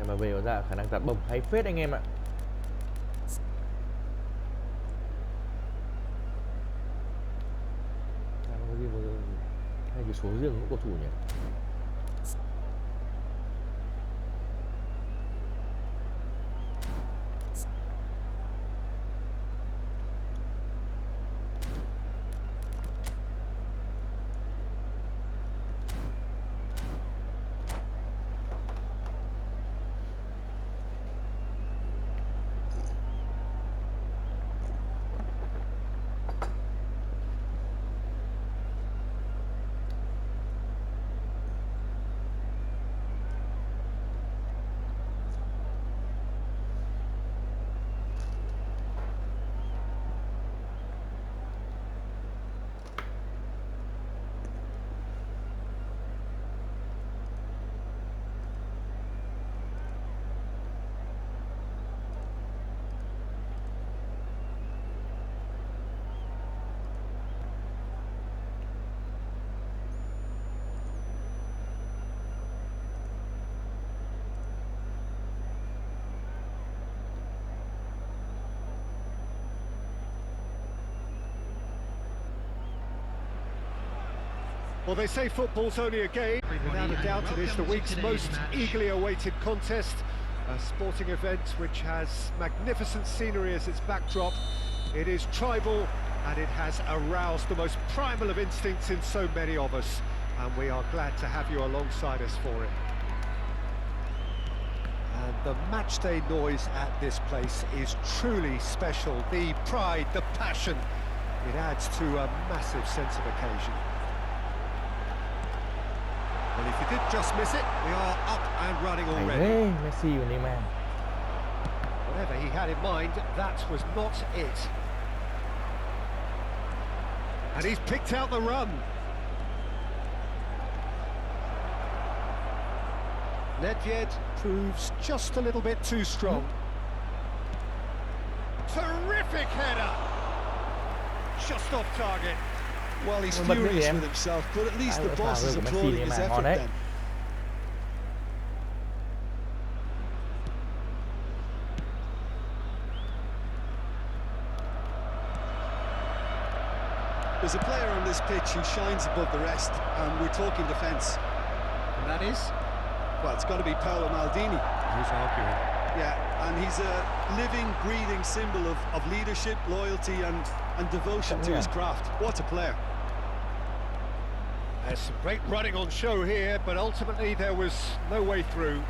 MB có ra khả năng tạt bổng hay phết anh em ạ. Có gì hay cái số riêng của cầu thủ nhỉ? Well, they say football's only a game. Without a doubt, it is the week's most eagerly awaited contest. A sporting event which has magnificent scenery as its backdrop. It is tribal and it has aroused the most primal of instincts in so many of us. And we are glad to have you alongside us for it. And the matchday noise at this place is truly special. The pride, the passion, it adds to a massive sense of occasion. Well, if you did just miss it, we are up and running already. Messi và Neymar. Whatever he had in mind, that was not it. And he's picked out the run. Nedved proves just a little bit too strong. Terrific header! Just off target. Well, he's furious with himself, but at least the boss is applauding his effort then. There's a player on this pitch who shines above the rest, and we're talking defence. And that is? Well, it's got to be Paolo Maldini. Who's arguing? Yeah, and he's a living, breathing symbol of leadership, loyalty and devotion to his craft. What a player. There's some great running on show here, but ultimately there was no way through.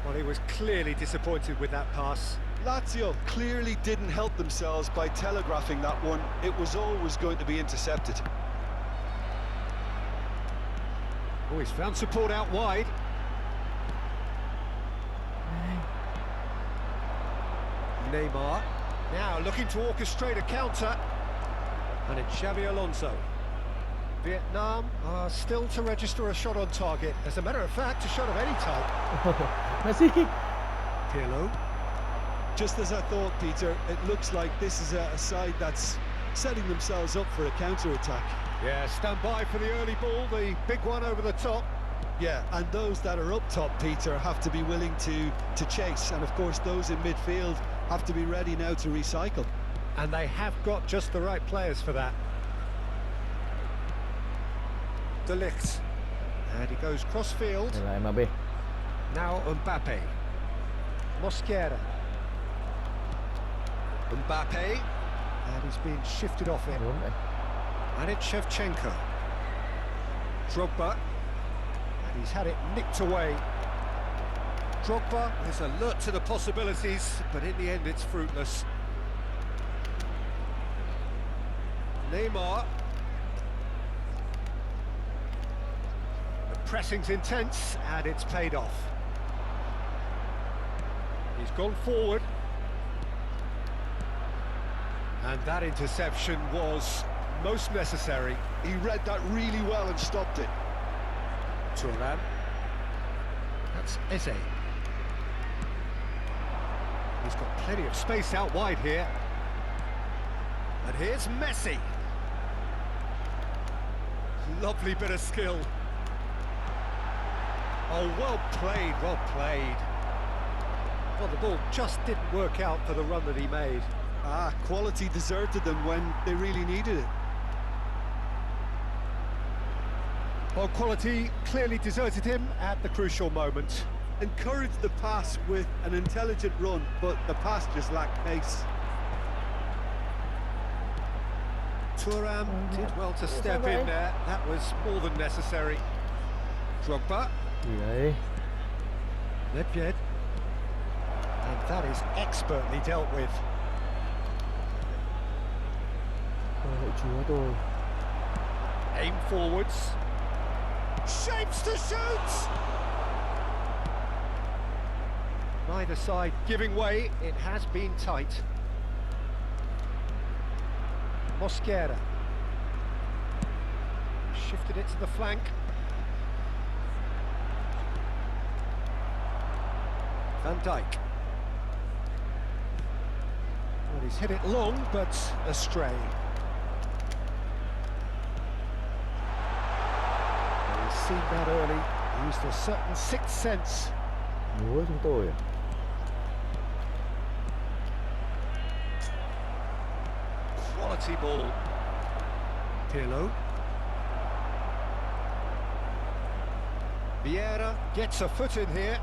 Well, he was clearly disappointed with that pass. Lazio clearly didn't help themselves by telegraphing that one. It was always going to be intercepted. Oh, he's found support out wide. Neymar, now looking to orchestrate a counter. And it's Xabi Alonso. Vietnam are still to register a shot on target. As a matter of fact, a shot of any type. Messi. Pirlo. Just as I thought, Peter, it looks like this is a side that's setting themselves up for a counter-attack. Yeah, stand by for the early ball, the big one over the top. Yeah, and those that are up top, Peter, have to be willing to chase. And, of course, those in midfield have to be ready now to recycle. And they have got just the right players for that. De Ligt. And he goes cross-field. MB. Now Mbappe. Mosquera. Mbappe. And he's being shifted off it. And it's Shevchenko. Drogba. And he's had it nicked away. Drogba is alert to the possibilities, but in the end it's fruitless. Neymar. The pressing's intense and it's paid off. He's gone forward. And that interception was most necessary. He read that really well and stopped it. Turan. That's Eze. He's got plenty of space out wide here. And here's Messi. Lovely bit of skill. Oh, well played, well played. Well, the ball just didn't work out for the run that he made. Quality deserted them when they really needed it. Well, quality clearly deserted him at the crucial moment. Encouraged the pass with an intelligent run, but the pass just lacked pace. Thuram did well to step in there. That was more than necessary. Drogba. Gì đấy? Nedved. And that is expertly dealt with. Ôi lạy chúa tôi. Aim forwards. Shapes to shoot! Neither side giving way. It has been tight. Mosquera. Shifted it to the flank. Van Dijk. Well, he's hit it long, but astray. Well, he's seen that early. Used a certain sixth sense. Múa chúng tôi à? Quality ball. Pirlo. Vieira gets a foot in here.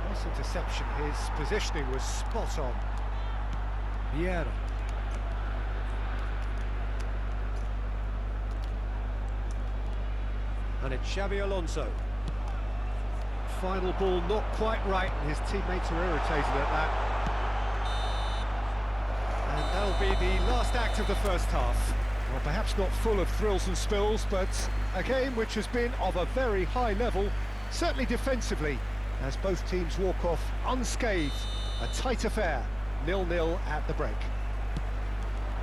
Nice interception. His positioning was spot on. Vieira. And it's Xabi Alonso. Final ball not quite right, and his teammates are irritated at that. And that'll be the last act of the first half. Well, perhaps not full of thrills and spills, but a game which has been of a very high level, certainly defensively, as both teams walk off unscathed. A tight affair, 0-0 at the break.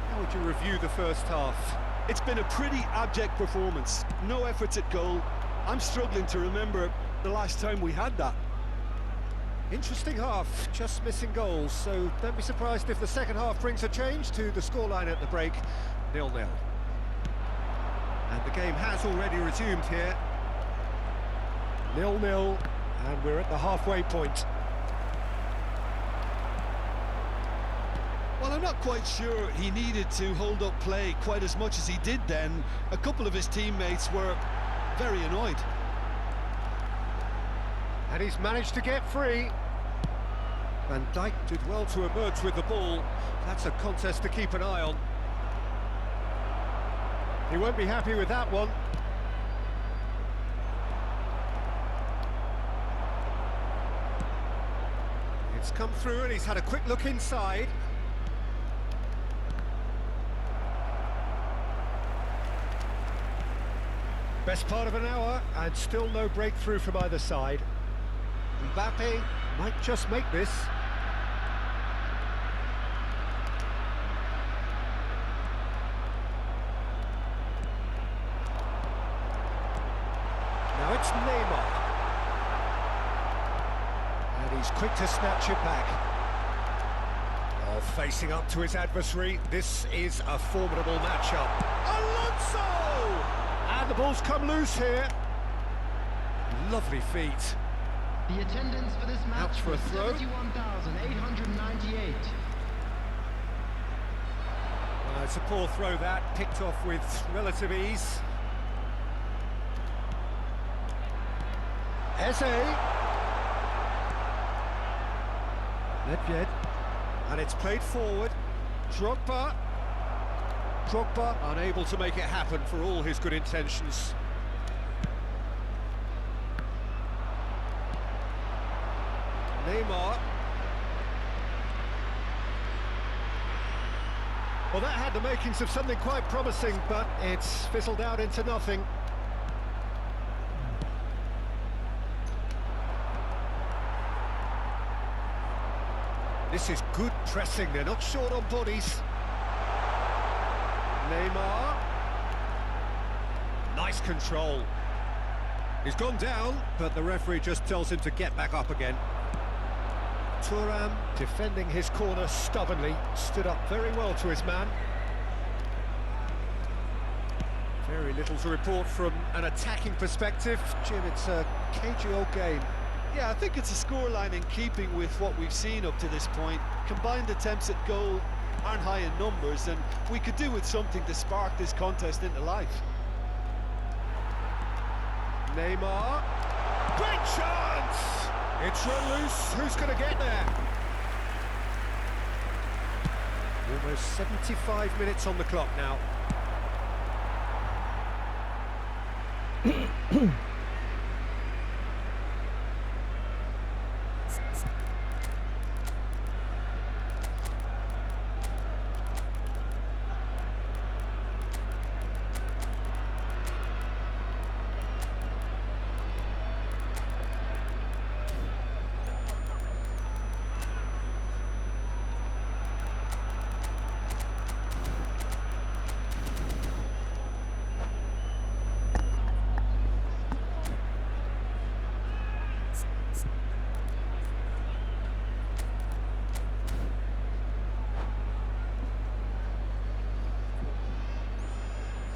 How would you review the first half? It's been a pretty abject performance. No efforts at goal. I'm struggling to remember the last time we had that. Interesting half, just missing goals, so don't be surprised if the second half brings a change to the scoreline at the break, 0-0. And the game has already resumed here. 0-0, and we're at the halfway point. Well, I'm not quite sure he needed to hold up play quite as much as he did then. A couple of his teammates were very annoyed. And he's managed to get free. Van Dijk did well to emerge with the ball. That's a contest to keep an eye on. He won't be happy with that one. It's come through and he's had a quick look inside. Best part of an hour and still no breakthrough from either side. Mbappe might just make this. Now it's Neymar. And he's quick to snatch it back. Oh, facing up to his adversary, this is a formidable matchup. Alonso! And the ball's come loose here. Lovely feet. The attendance for this Out match for a was throw. 71,898. It's a poor throw that, picked off with relative ease. Eze. Nedved. And it's played forward. Drogba. Drogba unable to make it happen for all his good intentions. Neymar. Well, that had the makings of something quite promising, but it's fizzled out into nothing. This is good pressing, they're not short on bodies. Neymar. Nice control. He's gone down, but the referee just tells him to get back up again. Thuram defending his corner stubbornly, stood up very well to his man. Very little to report from an attacking perspective. Jim, it's a cagey old game. Yeah, I think it's a scoreline in keeping with what we've seen up to this point. Combined attempts at goal aren't high in numbers, and we could do with something to spark this contest into life. Neymar. Great chance! It's run loose. Who's going to get there? Almost 75 minutes on the clock now.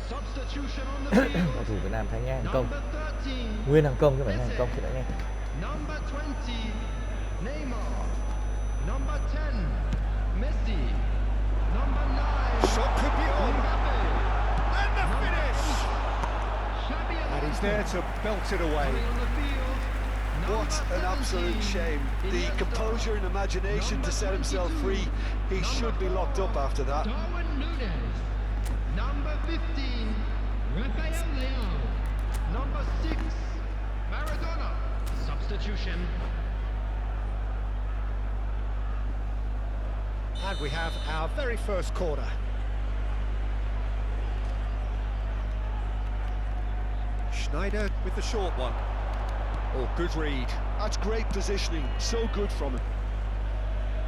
Substitution on the field. Cầu thủ Việt Nam thay ngang công. Number 13. Nguyên hàng công chứ phải hàng công thì đã nghe. Number 20. Neymar. Number 10. Messi. Number 9. Shot could be on. Mbappe. And the finish! Xabi And he's there to belt it away. Alonso on the field. What an Number absolute 17. shame. The Iniesta. composure and imagination to set himself free. He should be locked up after that. Darwin Núñez. Number 15. Rafael Leão. Number 6. Maradona. Substitution. And we have our very first corner. Schneider with the short one. Oh, good read. That's great positioning, so good from him.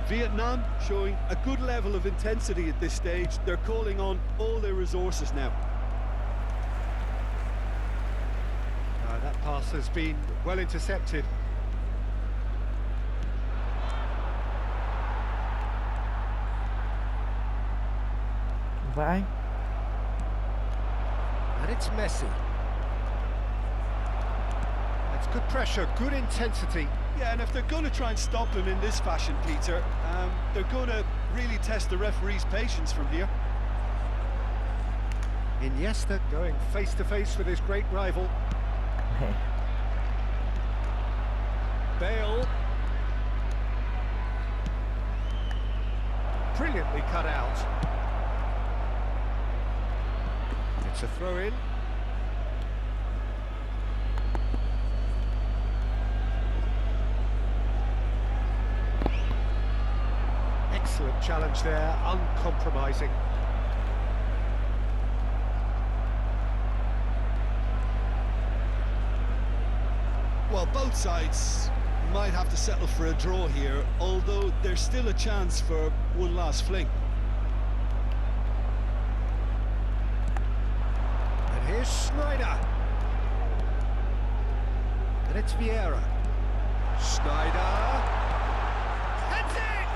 Vietnam showing a good level of intensity at this stage. They're calling on all their resources now. That pass has been well intercepted. Vãi. And it's Messi. It's good pressure, good intensity. Yeah, and if they're going to try and stop him in this fashion, Peter, they're going to really test the referee's patience from here. Iniesta going face-to-face with his great rival. Bale. Brilliantly cut out. It's a throw-in. Excellent challenge there, uncompromising. Well, both sides might have to settle for a draw here, although there's still a chance for one last fling. And here's Schneider. And it's Vieira. Schneider. Heads it!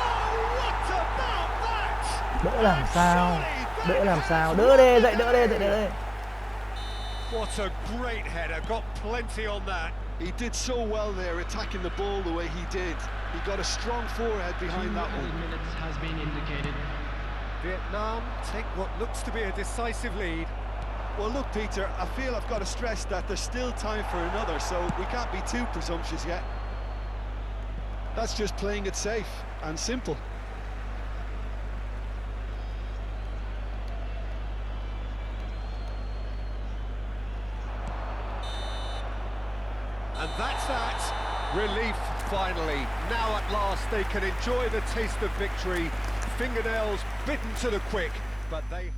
Oh, what about that? Đỡ làm sao? Đỡ làm sao? Đỡ đi, dậy đỡ đi, dậy đỡ đi. What a great header, got plenty on that. He did so well there, attacking the ball the way he did. He got a strong forehead behind that one. Minutes has been indicated. Vietnam take what looks to be a decisive lead. Well, look, Peter, I feel I've got to stress that there's still time for another, so we can't be too presumptuous yet. That's just playing it safe and simple. And that's that. Relief, finally. Now at last they can enjoy the taste of victory. Fingernails bitten to the quick, but they...